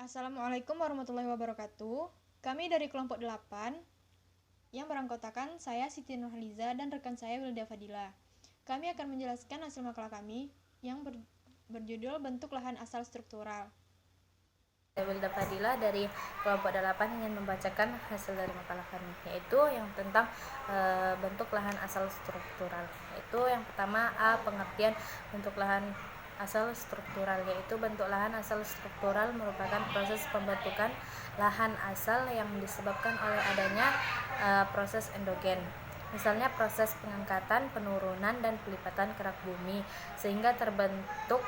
Assalamualaikum warahmatullahi wabarakatuh. Kami dari kelompok 8 yang beranggotakan saya Siti Nurhaliza dan rekan saya Wilda Fadila. Kami akan menjelaskan hasil makalah kami yang berjudul bentuk lahan asal struktural. Wilda Fadila dari kelompok 8 ingin membacakan hasil dari makalah kami, yaitu yang tentang bentuk lahan asal struktural. Yaitu yang pertama, pengertian bentuk lahan asal struktural, yaitu bentuk lahan asal struktural merupakan proses pembentukan lahan asal yang disebabkan oleh adanya proses endogen. Misalnya proses pengangkatan, penurunan, dan pelipatan kerak bumi sehingga terbentuk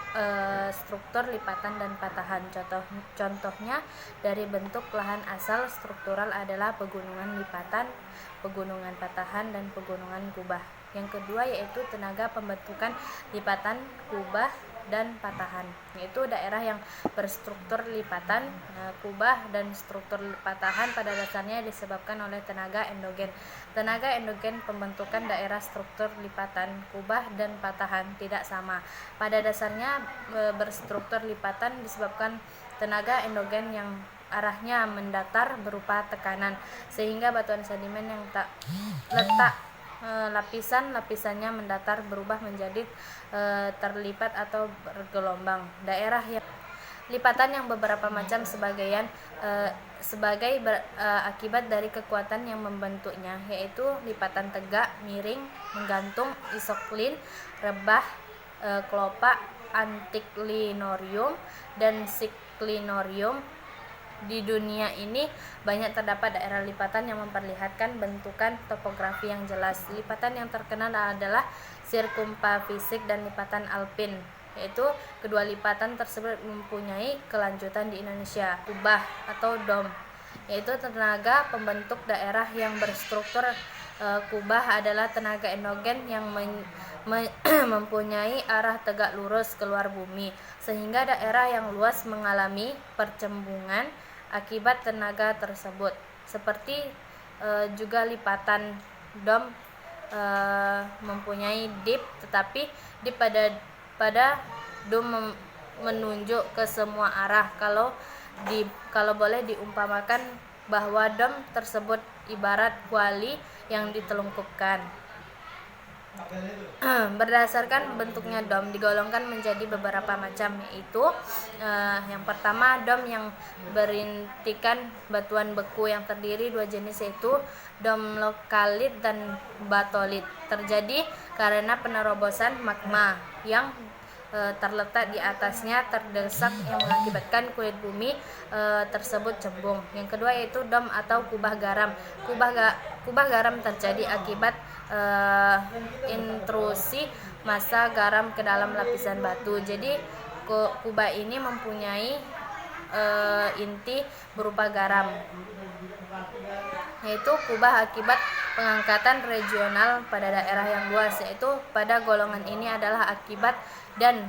struktur lipatan dan patahan. Contohnya dari bentuk lahan asal struktural adalah pegunungan lipatan, pegunungan patahan, dan pegunungan kubah. Yang kedua yaitu tenaga pembentukan lipatan, kubah, dan patahan, yaitu daerah yang berstruktur lipatan, kubah, dan struktur patahan pada dasarnya disebabkan oleh tenaga endogen. Tenaga endogen pembentukan daerah struktur lipatan, kubah, dan patahan tidak sama. Pada dasarnya berstruktur lipatan disebabkan tenaga endogen yang arahnya mendatar berupa tekanan, sehingga batuan sedimen yang tak letak lapisannya mendatar berubah menjadi terlipat atau bergelombang. Daerah yang lipatan yang beberapa macam akibat dari kekuatan yang membentuknya, yaitu lipatan tegak, miring, menggantung, isoklin, rebah, kelopak, antiklinorium, dan siklinorium. Di dunia ini banyak terdapat daerah lipatan yang memperlihatkan bentukan topografi yang jelas. Lipatan yang terkenal adalah sirkumpafisik dan lipatan alpin, yaitu kedua lipatan tersebut mempunyai kelanjutan di Indonesia. Kubah atau dom, yaitu tenaga pembentuk daerah yang berstruktur kubah adalah tenaga endogen yang mempunyai arah tegak lurus keluar bumi, sehingga daerah yang luas mengalami percembungan akibat tenaga tersebut. Seperti juga lipatan dom mempunyai dip, tetapi dip pada dom menunjuk ke semua arah. Kalau boleh diumpamakan bahwa dom tersebut ibarat kuali yang ditelungkupkan. Berdasarkan bentuknya dom digolongkan menjadi beberapa macam, yaitu yang pertama dom yang berintikan batuan beku yang terdiri dua jenis, yaitu dom lokalit dan batolit. Terjadi karena penerobosan magma yang terletak di atasnya terdesak yang mengakibatkan kulit bumi tersebut cembung. Yang kedua yaitu dom atau kubah garam. Kubah garam terjadi akibat intrusi massa garam ke dalam lapisan batu. Jadi kubah ini mempunyai inti berupa garam, yaitu kubah akibat pengangkatan regional pada daerah yang luas, yaitu pada golongan ini adalah akibat dan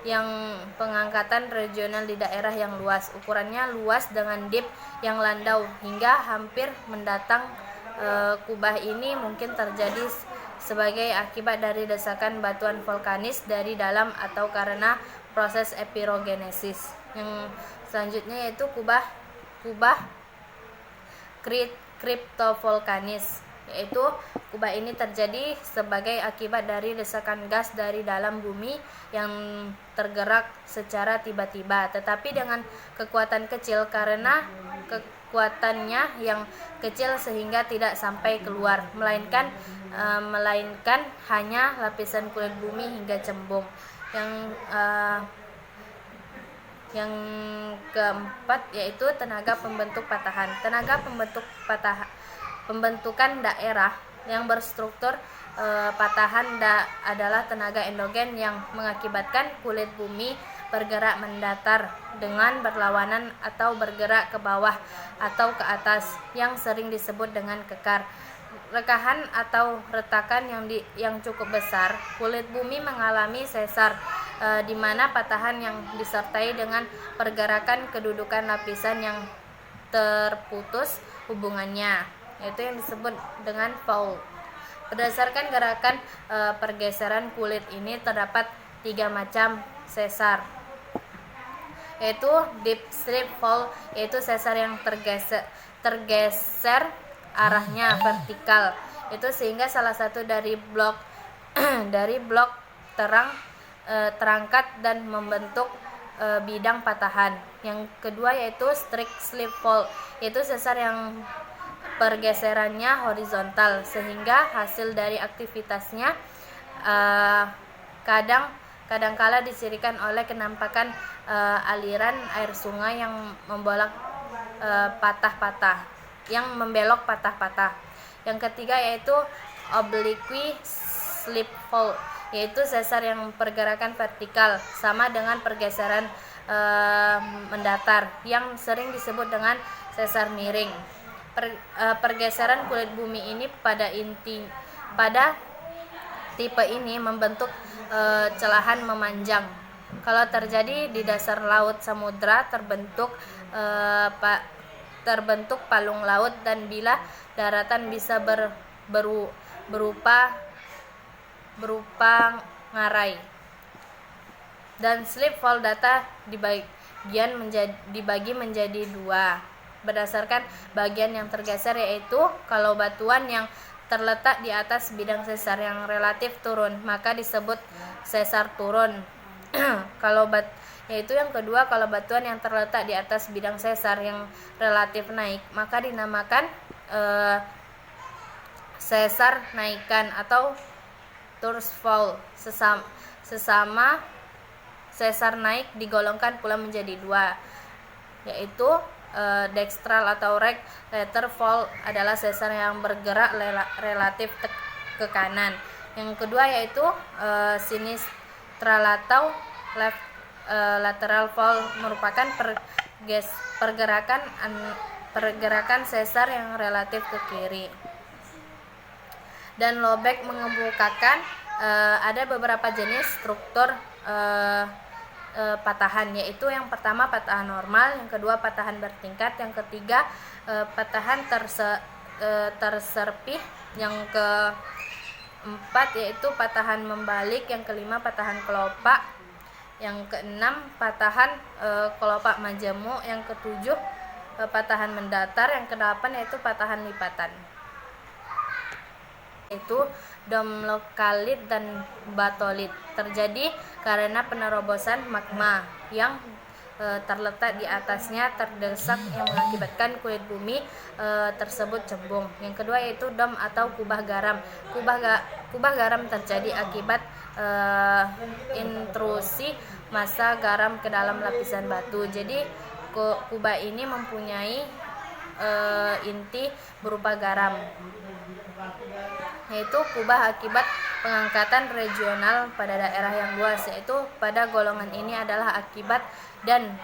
yang pengangkatan regional di daerah yang luas. Ukurannya luas dengan dip yang landau hingga hampir mendatang. Kubah ini mungkin terjadi sebagai akibat dari desakan batuan vulkanis dari dalam atau karena proses epirogenesis. Yang selanjutnya yaitu kubah kriptovulkanis, yaitu kubah ini terjadi sebagai akibat dari desakan gas dari dalam bumi yang tergerak secara tiba-tiba, tetapi dengan kekuatan kecil karena kekuatannya yang kecil sehingga tidak sampai keluar, melainkan hanya lapisan kulit bumi hingga cembung. Yang keempat yaitu tenaga pembentuk patahan. Tenaga pembentukan daerah yang berstruktur patahan adalah tenaga endogen yang mengakibatkan kulit bumi bergerak mendatar dengan berlawanan atau bergerak ke bawah atau ke atas, yang sering disebut dengan kekar. Rekahan atau retakan yang cukup besar, kulit bumi mengalami sesar, di mana patahan yang disertai dengan pergerakan kedudukan lapisan yang terputus hubungannya, yaitu yang disebut dengan fault. Berdasarkan gerakan pergeseran kulit ini terdapat 3 macam sesar. yaitu deep slip fall, yaitu sesar yang tergeser arahnya vertikal, itu sehingga salah satu dari blok terangkat dan membentuk bidang patahan. Yang kedua yaitu strict slip fall, yaitu sesar yang pergeserannya horizontal sehingga hasil dari aktivitasnya kadangkala disirikan oleh kenampakan aliran air sungai yang membelok patah-patah. Yang ketiga yaitu oblique slip fall, yaitu sesar yang pergerakan vertikal sama dengan pergeseran mendatar yang sering disebut dengan sesar miring. Pergeseran kulit bumi ini pada tipe ini membentuk celahan memanjang. Kalau terjadi di dasar laut samudra terbentuk palung laut, dan bila daratan bisa berupa ngarai. Dan slip fall data dibagi menjadi dua berdasarkan bagian yang tergeser, yaitu kalau batuan yang terletak di atas bidang sesar yang relatif turun maka disebut sesar turun. Yaitu yang kedua, kalau batuan yang terletak di atas bidang sesar yang relatif naik maka dinamakan sesar naikan atau tours fall. Sesama sesar naik digolongkan pula menjadi dua, yaitu dextral atau right lateral fall adalah sesar yang bergerak relatif ke kanan. Yang kedua yaitu sinistral atau left lateral fall merupakan pergerakan sesar yang relatif ke kiri. Dan Lobeck mengemukakan ada beberapa jenis struktur patahan, yaitu yang pertama patahan normal, yang kedua patahan bertingkat, yang ketiga patahan terserpih, yang keempat yaitu patahan membalik, yang kelima patahan kelopak, yang keenam patahan kelopak majemuk, yang ketujuh patahan mendatar, yang kedelapan yaitu patahan lipatan. Itu domlokalit dan batolit terjadi karena penerobosan magma yang terletak di atasnya terdesak yang mengakibatkan kulit bumi tersebut cembung. Yang kedua yaitu dom atau kubah garam. Kubah garam terjadi akibat intrusi massa garam ke dalam lapisan batu. Jadi kubah ini mempunyai inti berupa garam, yaitu kubah akibat pengangkatan regional pada daerah yang luas, yaitu pada golongan ini adalah akibat dan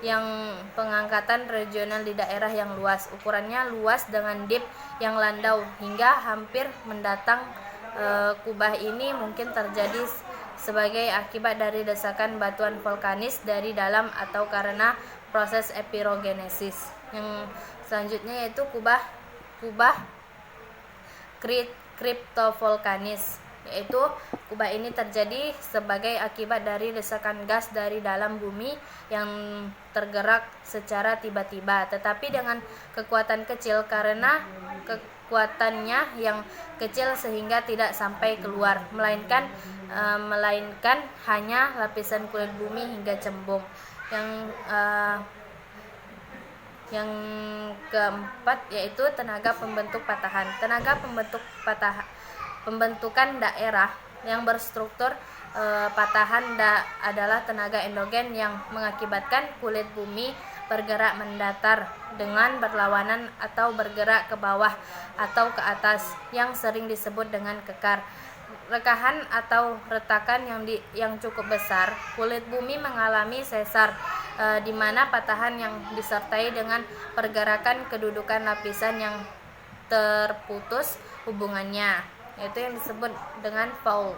yang pengangkatan regional di daerah yang luas, ukurannya luas dengan dip yang landau hingga hampir mendatang. Kubah ini mungkin terjadi sebagai akibat dari desakan batuan vulkanis dari dalam atau karena proses epirogenesis. Yang selanjutnya yaitu kubah kriptovulkanis, yaitu kubah ini terjadi sebagai akibat dari desakan gas dari dalam bumi yang tergerak secara tiba-tiba tetapi dengan kekuatan kecil karena kekuatannya yang kecil sehingga tidak sampai keluar, melainkan hanya lapisan kulit bumi hingga cembung. Yang keempat yaitu tenaga pembentuk patahan. Pembentukan daerah yang berstruktur patahan adalah tenaga endogen yang mengakibatkan kulit bumi bergerak mendatar dengan berlawanan atau bergerak ke bawah atau ke atas, yang sering disebut dengan kekar. Rekahan atau retakan yang cukup besar, kulit bumi mengalami sesar, di mana patahan yang disertai dengan pergerakan kedudukan lapisan yang terputus hubungannya, yaitu yang disebut dengan fault.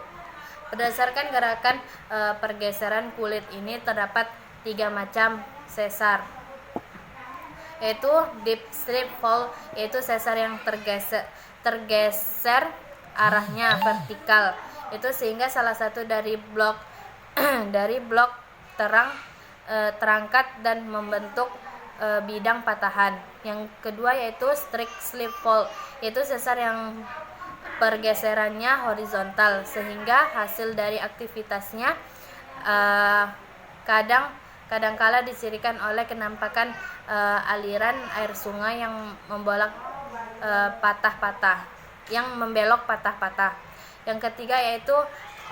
Berdasarkan gerakan pergeseran kulit ini terdapat 3 macam sesar, yaitu deep slip fall, yaitu sesar yang tergeser arahnya vertikal, itu sehingga salah satu dari blok terangkat dan membentuk bidang patahan. Yang kedua yaitu strict slip fault, yaitu sesar yang pergeserannya horizontal sehingga hasil dari aktivitasnya kadangkala disirikan oleh kenampakan aliran air sungai yang membelok patah-patah. Yang ketiga yaitu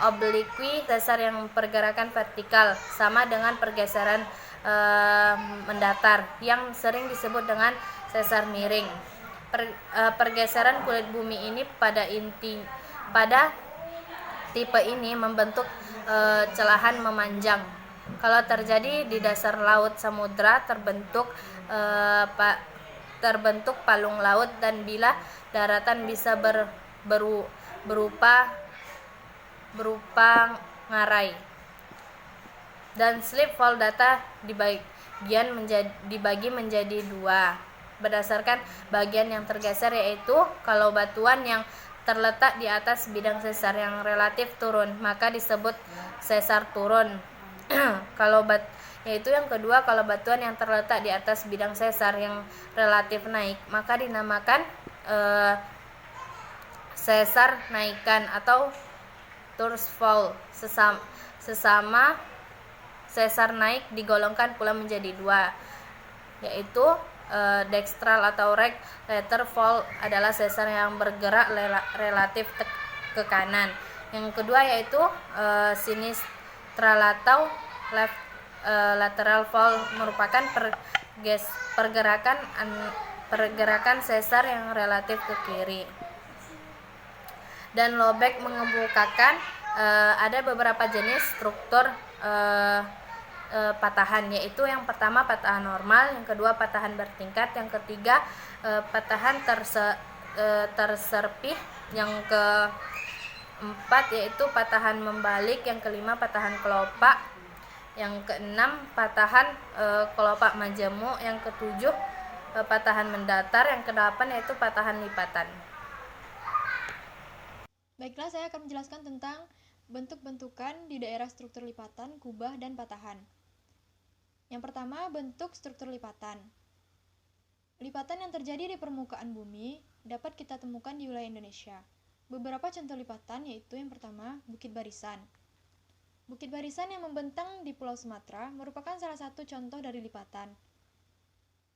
oblique, sesar yang pergerakan vertikal sama dengan pergeseran mendatar yang sering disebut dengan sesar miring. Pergeseran kulit bumi ini pada tipe ini membentuk celahan memanjang. Kalau terjadi di dasar laut samudra terbentuk palung laut, dan bila daratan bisa berupa ngarai. Dan slip fault data dibagi menjadi dua berdasarkan bagian yang tergeser, yaitu kalau batuan yang terletak di atas bidang sesar yang relatif turun maka disebut sesar turun. Yaitu yang kedua, kalau batuan yang terletak di atas bidang sesar yang relatif naik maka dinamakan sesar naikan atau tourist fault. Sesama sesar naik digolongkan pula menjadi dua, yaitu dextral atau right lateral fault adalah sesar yang bergerak relatif ke kanan. Yang kedua yaitu sinistral atau left lateral fault merupakan pergerakan sesar yang relatif ke kiri. Dan Lobeck mengemukakan ada beberapa jenis struktur patahan, yaitu yang pertama patahan normal, yang kedua patahan bertingkat, yang ketiga patahan terserpih, yang keempat yaitu patahan membalik, yang kelima patahan kelopak, yang keenam patahan kelopak majemuk, yang ketujuh patahan mendatar, yang kedelapan yaitu patahan lipatan. Baiklah, saya akan menjelaskan tentang bentuk-bentukan di daerah struktur lipatan, kubah, dan patahan. Yang pertama, bentuk struktur lipatan. Lipatan yang terjadi di permukaan bumi dapat kita temukan di wilayah Indonesia. Beberapa contoh lipatan yaitu yang pertama, Bukit Barisan. Bukit Barisan yang membentang di Pulau Sumatera merupakan salah satu contoh dari lipatan.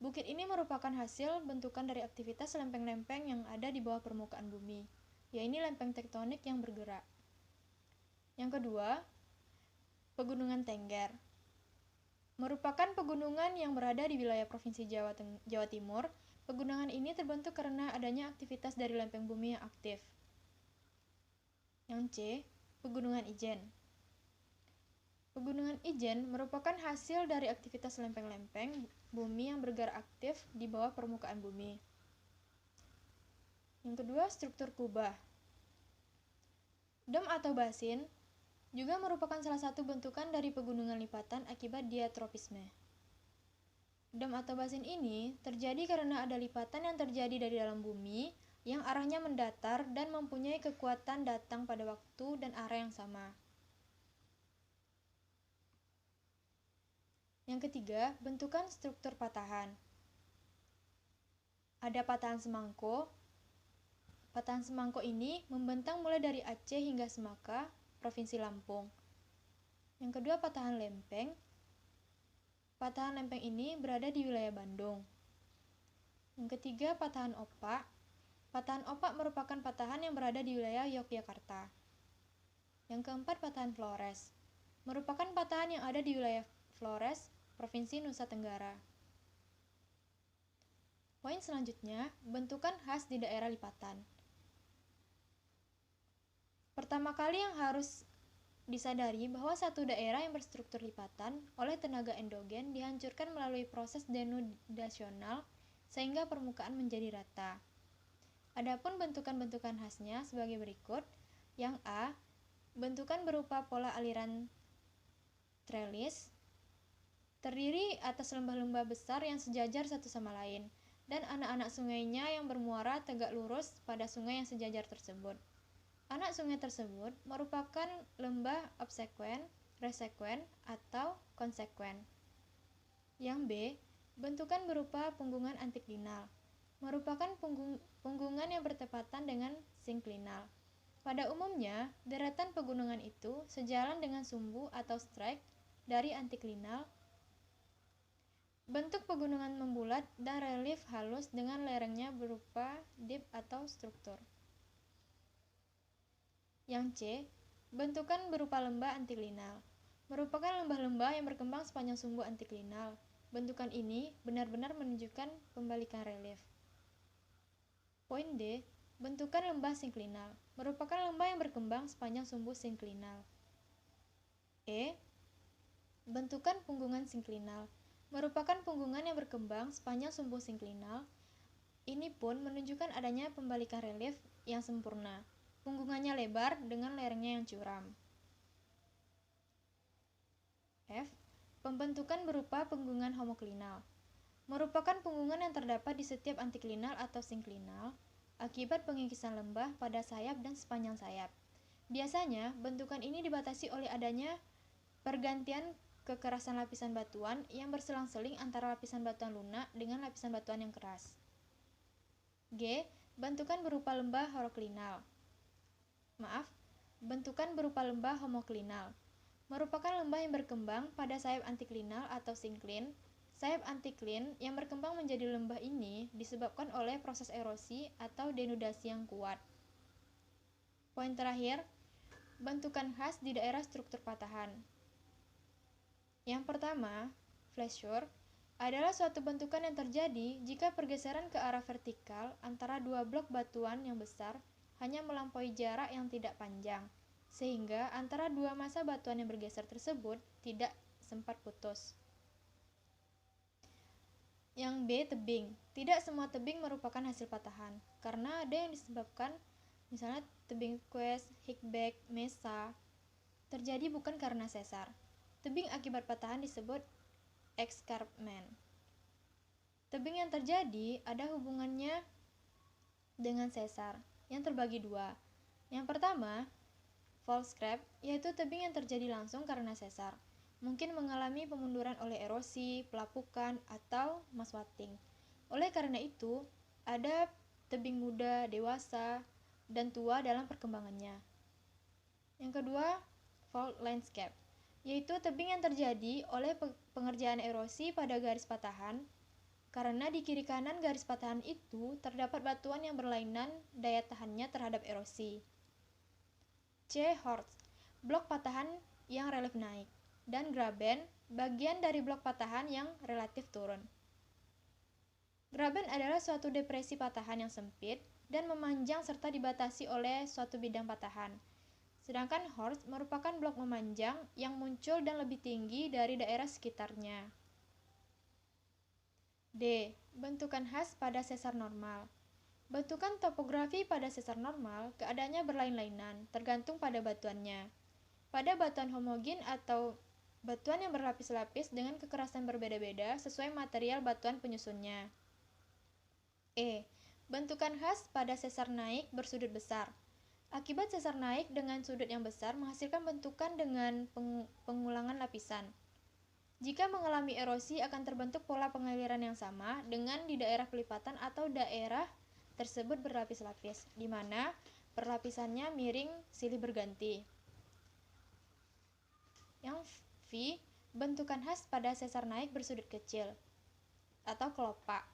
Bukit ini merupakan hasil bentukan dari aktivitas lempeng-lempeng yang ada di bawah permukaan bumi, yaitu lempeng tektonik yang bergerak. Yang kedua, Pegunungan Tengger. Merupakan pegunungan yang berada di wilayah Provinsi Jawa Timur. Pegunungan ini terbentuk karena adanya aktivitas dari lempeng bumi yang aktif. Yang C, Pegunungan Ijen. Pegunungan Ijen merupakan hasil dari aktivitas lempeng-lempeng bumi yang bergerak aktif di bawah permukaan bumi. Yang kedua, struktur kubah. Dom atau basin juga merupakan salah satu bentukan dari pegunungan lipatan akibat diatropisme. Dom atau basin ini terjadi karena ada lipatan yang terjadi dari dalam bumi yang arahnya mendatar dan mempunyai kekuatan datang pada waktu dan arah yang sama. Yang ketiga, bentukan struktur patahan. Ada patahan semangko. Patahan semangko ini membentang mulai dari Aceh hingga Semaka, Provinsi Lampung. Yang kedua, patahan lempeng. Patahan lempeng ini berada di wilayah Bandung. Yang ketiga, patahan opak. Patahan opak merupakan patahan yang berada di wilayah Yogyakarta. Yang keempat, patahan Flores. Merupakan patahan yang ada di wilayah Flores, Provinsi Nusa Tenggara. Poin selanjutnya, bentukan khas di daerah lipatan. Pertama kali yang harus disadari bahwa satu daerah yang berstruktur lipatan oleh tenaga endogen dihancurkan melalui proses denudasional sehingga permukaan menjadi rata. Adapun bentukan-bentukan khasnya sebagai berikut. Yang A, bentukan berupa pola aliran trelis, terdiri atas lembah-lembah besar yang sejajar satu sama lain, dan anak-anak sungainya yang bermuara tegak lurus pada sungai yang sejajar tersebut. Anak sungai tersebut merupakan lembah obsequen resekuen, atau konsekuen. Yang B, bentukan berupa punggungan antiklinal, merupakan punggungan yang bertepatan dengan sinklinal. Pada umumnya, deretan pegunungan itu sejalan dengan sumbu atau strike dari antiklinal. Bentuk pegunungan membulat dan relief halus dengan lerengnya berupa dip atau struktur. Yang C, bentukan berupa lembah antiklinal, merupakan lembah-lembah yang berkembang sepanjang sumbu antiklinal. Bentukan ini benar-benar menunjukkan pembalikan relief. Poin D, bentukan lembah sinklinal, merupakan lembah yang berkembang sepanjang sumbu sinklinal. E, bentukan punggungan sinklinal, merupakan punggungan yang berkembang sepanjang sumbu sinklinal. Ini pun menunjukkan adanya pembalikan relief yang sempurna. Punggungannya lebar dengan lerengnya yang curam. F, pembentukan berupa punggungan homoklinal, merupakan punggungan yang terdapat di setiap antiklinal atau sinklinal akibat pengikisan lembah pada sayap dan sepanjang sayap. Biasanya, bentukan ini dibatasi oleh adanya pergantian kekerasan lapisan batuan yang berselang-seling antara lapisan batuan lunak dengan lapisan batuan yang keras. G, bentukan berupa lembah bentukan berupa lembah homoklinal, merupakan lembah yang berkembang pada sayap antiklinal atau sinklin. Sayap antiklin yang berkembang menjadi lembah ini disebabkan oleh proses erosi atau denudasi yang kuat. Poin terakhir, bentukan khas di daerah struktur patahan. Yang pertama, flexure adalah suatu bentukan yang terjadi jika pergeseran ke arah vertikal antara dua blok batuan yang besar hanya melampaui jarak yang tidak panjang, sehingga antara dua massa batuan yang bergeser tersebut tidak sempat putus. Yang B, tebing. Tidak semua tebing merupakan hasil patahan, karena ada yang disebabkan, misalnya tebing quest, kickback, mesa, terjadi bukan karena sesar. Tebing akibat patahan disebut escarpment. Tebing yang terjadi ada hubungannya dengan sesar, yang terbagi dua. Yang pertama, fault scrap, yaitu tebing yang terjadi langsung karena sesar, mungkin mengalami pemunduran oleh erosi, pelapukan, atau mass watting. Oleh karena itu, ada tebing muda, dewasa, dan tua dalam perkembangannya. Yang kedua, fault landscape, yaitu tebing yang terjadi oleh pengerjaan erosi pada garis patahan, karena di kiri kanan garis patahan itu terdapat batuan yang berlainan daya tahannya terhadap erosi. C. Horst, blok patahan yang relief naik, dan graben, bagian dari blok patahan yang relatif turun. Graben adalah suatu depresi patahan yang sempit dan memanjang serta dibatasi oleh suatu bidang patahan. Sedangkan horst merupakan blok memanjang yang muncul dan lebih tinggi dari daerah sekitarnya. D. Bentukan khas pada sesar normal. Bentukan topografi pada sesar normal keadaannya berlain-lainan, tergantung pada batuannya. Pada batuan homogen atau batuan yang berlapis-lapis dengan kekerasan berbeda-beda sesuai material batuan penyusunnya. E. Bentukan khas pada sesar naik bersudut besar. Akibat sesar naik dengan sudut yang besar menghasilkan bentukan dengan pengulangan lapisan. Jika mengalami erosi akan terbentuk pola pengaliran yang sama dengan di daerah pelipatan atau daerah tersebut berlapis-lapis, di mana perlapisannya miring silih berganti. Yang V, bentukan khas pada sesar naik bersudut kecil atau kelopak.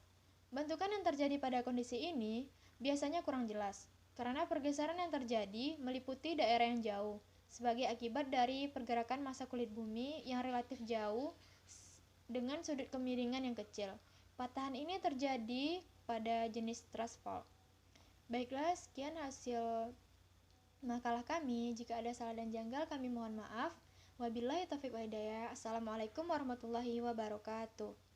Bentukan yang terjadi pada kondisi ini biasanya kurang jelas, karena pergeseran yang terjadi meliputi daerah yang jauh, sebagai akibat dari pergerakan massa kulit bumi yang relatif jauh dengan sudut kemiringan yang kecil. Patahan ini terjadi pada jenis thrust fault. Baiklah, sekian hasil makalah kami. Jika ada salah dan janggal, kami mohon maaf. Wabillahi taufiq wal hidayah. Assalamualaikum warahmatullahi wabarakatuh.